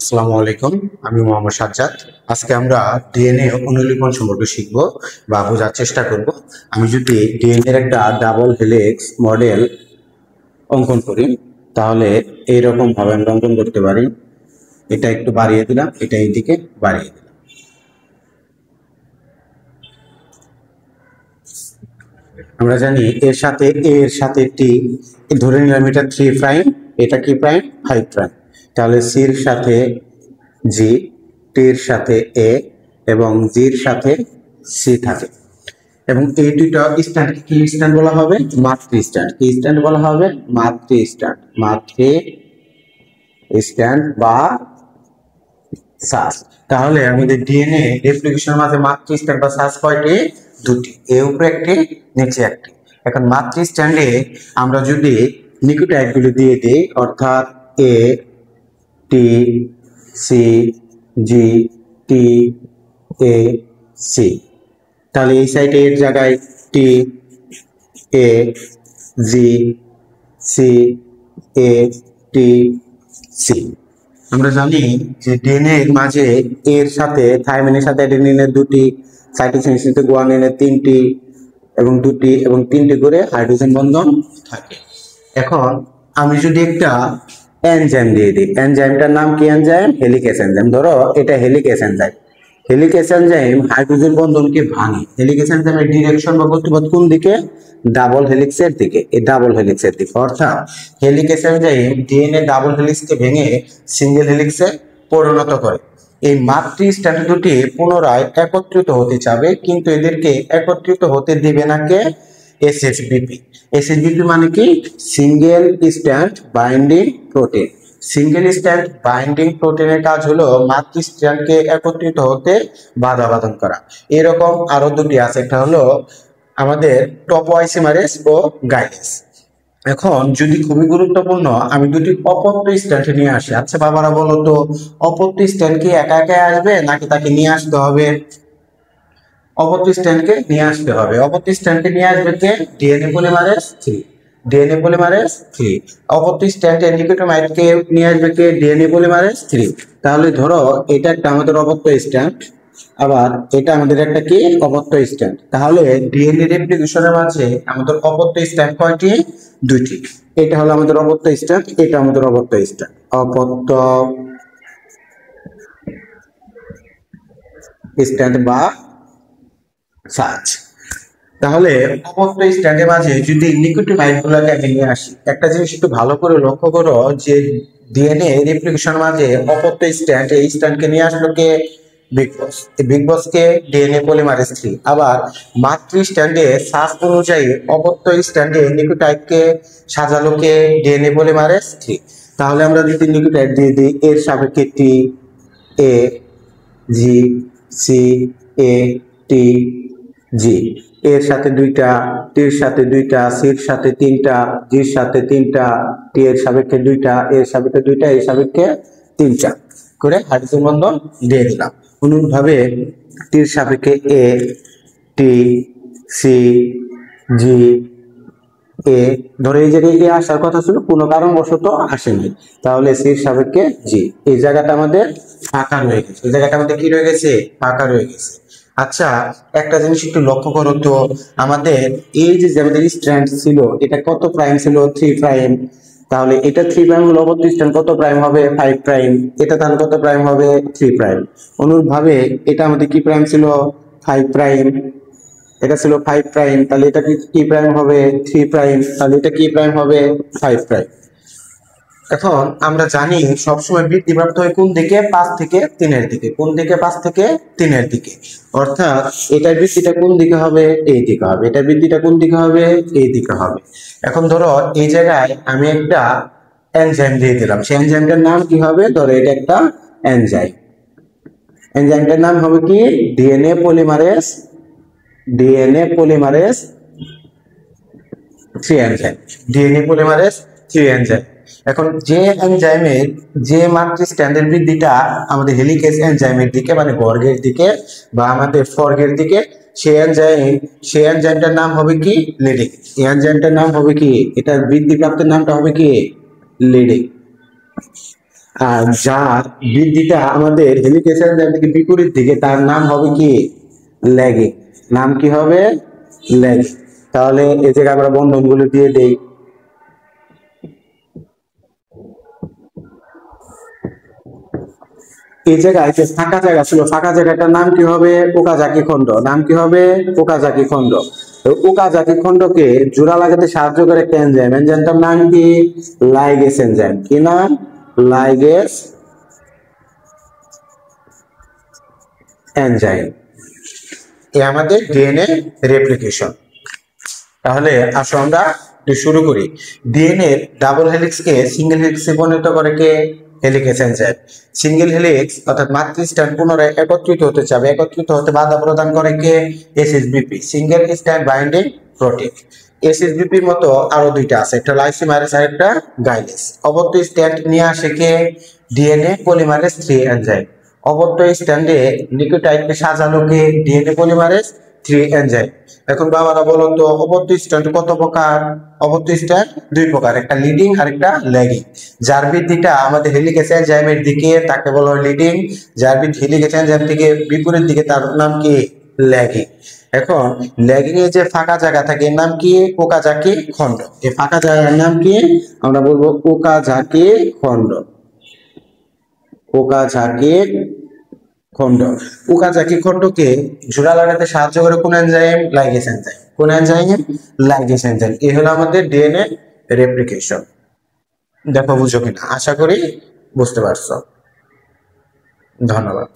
আসসালামু আলাইকুম। আমি মোহাম্মদ সাজ্জাদ। আজকে আমরা ডিএনএ অনুলিপন সম্পর্কে শিখব বা বোঝার চেষ্টা করব। আমি যদি ডিএনএ এর একটা ডাবল হেলিক্স মডেল অঙ্কন করি, তাহলে এইরকম ভাবে আমরা অঙ্কন করতে পারি। এটা একটু বাড়িয়ে দিলাম, এটা এইদিকে বাড়িয়ে দিলাম। আমরা জানি এর সাথে টি ধরে নিলাম, এটা 3 প্রাইম, এটা কি প্রাইম, 5 প্রাইম। তাহলে সির সাথে জি, টির সাথে এ এবং জির সাথে সি থাকে। এবং এই দুইটা স্ট্যান্ড কি স্ট্যান্ড বলা হবে? মাতৃ স্ট্যান্ড। কি স্ট্যান্ড বলা হবে? মাতৃ স্ট্যান্ড। মাতৃ স্ট্যান্ড বা সাস। তাহলে আমাদের ডিএনএ রেপ্লিকেশনের মাঝে মাতৃ স্ট্যান্ড বা সাস কয়টি? দুটি, এর উপরে একটি, নিচে একটি। এখন মাতৃ স্ট্যান্ডে আমরা যদি নিউক্লিওটাইড গুলো দিয়ে দিই, অর্থাৎ এ, টি, সি, জি, টি, এ, সি, তাহলে এই সাইডে এর জায়গায় টি, এ, জি, সি, এ, টি, সি। আমরা জানি যে ডিএনএ এর মাঝে এর সাথে থাইমিনের সাথে অ্যাডেনিনের দুটি, সাইটোসিনের সাথে গুয়ানিনের তিনটি এবং দুটি এবং তিনটি করে হাইড্রোজেন বন্ধন থাকে। এখন আমি যদি একটা এনজাইম দিয়ে দিই, এনজাইমটার নাম কি? Enzyme helicase enzyme. ধরো এটা helicase enzyme. Helicase enzyme hydrogen বন্ধনকে ভাঙে। হেলিকেস এনজাইমের ডিরেকশন বা গতিপথ কোন দিকে? ডাবল হেলিক্সের দিকে। এই ডাবল হেলিক্সের দিকে, অর্থাৎ হেলিকেস এনজাইম ডিএনএ ডাবল হেলিক্সকে ভেঙে সিঙ্গেল হেলিক্সে পরিণত করে। এই মাতৃ স্ট্যান্ড দুটি পুনরায় একত্রিত হতে চাবে, কিন্তু এদেরকে একত্রিত হতে দিবে না কে? এসএসবিপি। এসএসবিপি মানে কি? Single stand binding protein. Single stand binding প্রোটিনের কাজ হলো মাতৃ স্ট্যান্ডকে একত্রিত হতে বাধা প্রদান করা। এরকম আরো দুটি আছে, একটা হলো আমাদের টপোআইসোমারেজ ও গাইলেজ। এখন যদি খুবই গুরুত্বপূর্ণ, আমি দুটি অপত্য স্ট্যান্ড নিয়ে আসি। আচ্ছা বাবারা বলো তো, অপত্য স্ট্যান্ড কি একা একা আসবে নাকি তাকে নিয়ে আসতে হবে? অপত্য স্ট্যান্ডকে নিয়ে আসতে হবে। অপত্য স্ট্যান্ডকে নিয়ে আসবে কে? DNA polymerase 3। ডিএনএ পলিমারেজ 3 অপত্য স্ট্যান্ডে নিউক্লিওটাইডকে নিয়ে আসবে কে? DNA polymerase 3। তাহলে ধরো এটা একটা আমাদের অপত্য স্ট্যান্ড, আবার এটা আমাদের একটা কি? অপত্য স্ট্যান্ড। তাহলে ডিএনএ রেপ্লিকেশনের মাঝে আমাদের অপত্য স্ট্যান্ড কয়টি? দুইটি। এটা হলো আমাদের অপত্য স্ট্যান্ড, এটা আমাদের অপত্য স্ট্যান্ড। অপত্য স্ট্যান্ড বা সার্চ। তাহলে অপত্য স্ট্যান্ডের মাঝে যদি নিউক্লিওটাইড গুলোকে আমি নিয়ে আসি, একটা জিনিস একটু ভালো করে লক্ষ্য করো যে ডিএনএ রেপ্লিকেশন মাঝে অপত্য স্ট্যান্ড, এই স্ট্যান্ডকে নিয়ে আসলো কে? Big boss. এই বিগ বস কে? DNA polymerase 3। আবার মাতৃ স্ট্যান্ডে সাস অনুযায়ী অপত্য স্ট্যান্ডে নিউক্লিওটাইডকে সাজালো কে? DNA polymerase 3। তাহলে আমরা যদি নিউক্লিওটাইড দিয়ে দিই, এর সাপেক্ষে টি, এ, জি, সি, এ, টি, জি, এর সাথে দুইটা, টির সাথে দুইটা, সির সাথে তিনটা, জির সাথে তিনটা, টি এর সাপেক্ষে দুইটা, এর সাপেক্ষে দুইটা, এর সাপেক্ষে তিনটা করে হাইড্রোজেন বন্ধন দিয়ে দিলাম। অনুরূপভাবে টির সাপেক্ষে এ, টি, সি, জি, এ, ধরে এই জায়গায় এ আসার কথা ছিল, কোনো কারণবশত আসেনি। তাহলে সির সাপেক্ষে জি, এই জায়গাটা আমাদের ফাঁকা রয়ে গেছে। এই জায়গাটা আমাদের কি রয়ে গেছে? ফাঁকা রয়ে গেছে। আচ্ছা, একটা জিনিস একটু লক্ষ্য করো তো, আমাদের এই যে আমাদের স্ট্র্যান্ড ছিল, এটা কত প্রাইম ছিল? 3 প্রাইম। তাহলে এটা 3 প্রাইম হলো, অপত্য স্ট্র্যান্ড কত প্রাইম হবে? 5 প্রাইম। এটা তাহলে কত প্রাইম হবে? 3 প্রাইম। অনুরূপভাবে এটা আমাদের কি প্রাইম ছিল? 5 প্রাইম। এটা ছিল 5 প্রাইম, তাহলে এটা কি প্রাইম হবে? 3 প্রাইম। তাহলে এটা কি প্রাইম হবে? 5 প্রাইম। এখন আমরা জানি সবসময় বৃদ্ধি প্রাপ্ত হয় কোন দিকে? 5 থেকে 3-এর দিকে। কোন দিকে? 5 থেকে 3-এর দিকে। অর্থাৎ এটার বৃদ্ধিটা কোন দিকে হবে? এই দিকে হবে। এটার বৃদ্ধিটা কোন দিকে হবে? এই দিকে হবে। এখন ধরো এই জায়গায় আমি একটা এনজাইম দিয়ে দিলাম, সেই এনজাইমটার নাম কি হবে? ধরো এটা একটা এনজাইম। এনজাইমটার নাম হবে কি? DNA polymerase, DNA polymerase 3 enzyme. DNA polymerase 3 enzyme. এখন যে এনজাইমের যে মাতৃ স্ট্যান্ডের বৃদ্ধিটা আমাদের হেলিকেজ এনজাইমের দিকে, মানে বর্গের দিকে বা আমাদের ফর্গের দিকে, সেই এনজাইমটার নাম হবে কি? লিডিং। এই এনজাইমটার নাম হবে কি? এটার বৃদ্ধি প্রাপ্তের নামটা হবে কি? লিডিং। আর যার বৃদ্ধিটা আমাদের হেলিকেজ এনজাইম থেকে বিপরীত দিকে, তার নাম হবে কি? ল্যাগিং। নাম কি হবে? ল্যাগিং। তাহলে এই জায়গায় আমরা বন্ধনগুলো দিয়ে দেই। এই জায়গায় যে ফাঁকা জায়গা ছিল, ফাঁকা জায়গাটার নাম কি হবে? ওকাজাকি খণ্ড। নাম কি হবে? ওকাজাকি খণ্ড। ওকাজাকি খণ্ডকে জোড়া লাগাতে সাহায্য করে একটা এনজাইম, এনজাইমটার নাম কি? লাইগেস এনজাইম। কি নাম? লাইগেস এনজাইম। এ আমাদের ডিএনএ রেপ্লিকেশন। তাহলে আসো আমরা শুরু করি। ডিএনএ ডাবল হেলিক্সকে সিঙ্গেল হেলিক্সে পরিণত করে কে? Helicase enzyme. সিঙ্গেল হেলিক্স অর্থাৎ মাতৃস্ট্র্যান্ড পুনরায় একত্রিত হতে চাবে, একত্রিত হতে বাধা প্রদান করে কে? এসএসবিপি, সিঙ্গেল স্ট্র্যান্ড বাইন্ডিং প্রোটিন। এসএসবিপির মতো আরো দুইটা আছে, একটা লাইসিমারেজ আর একটা গাইলেস। অবত্য স্ট্র্যান্ড নিয়ে আসে কে? DNA polymerase 3 enzyme. অবত্য স্ট্র্যান্ডে নিউক্লিওটাইডকে সাজানো কে? DNA polymerase 3 enzyme. এখন বাবারা বলো তো অবত্য স্ট্র্যান্ড কত প্রকার? অবত্য স্ট্র্যান্ড দুই প্রকার, একটা লিডিং আর একটা ল্যাগিং। যার বৃদ্ধিটা আমাদের হেলিকেজ এনজাইমের দিকে তাকে বলা হয় লিডিং, যার বৃদ্ধি হেলিকেজ এনজাইম থেকে বিপরীত দিকে তার নাম কি? ল্যাগিং। এখন ল্যাগিং এ যে ফাঁকা জায়গা থাকে এর নাম কি? ওকাজাকি খণ্ড। এই ফাঁকা জায়গার নাম কি? আমরা বলবো ওকাজাকি খণ্ড। ওকাজাকি খণ্ড। ওকাজাকি খণ্ডকে জোড়া লাগাতে সাহায্য করে কোন এনজাইম? লাইগেস এনজাইম। কোন এনজাইম? লাইগেস এনজাইম। এই হলো আমাদের ডিএনএ রেপ্লিকেশন। দেখো বুঝো কিনা, আশা করি বুঝতে পারছো। ধন্যবাদ।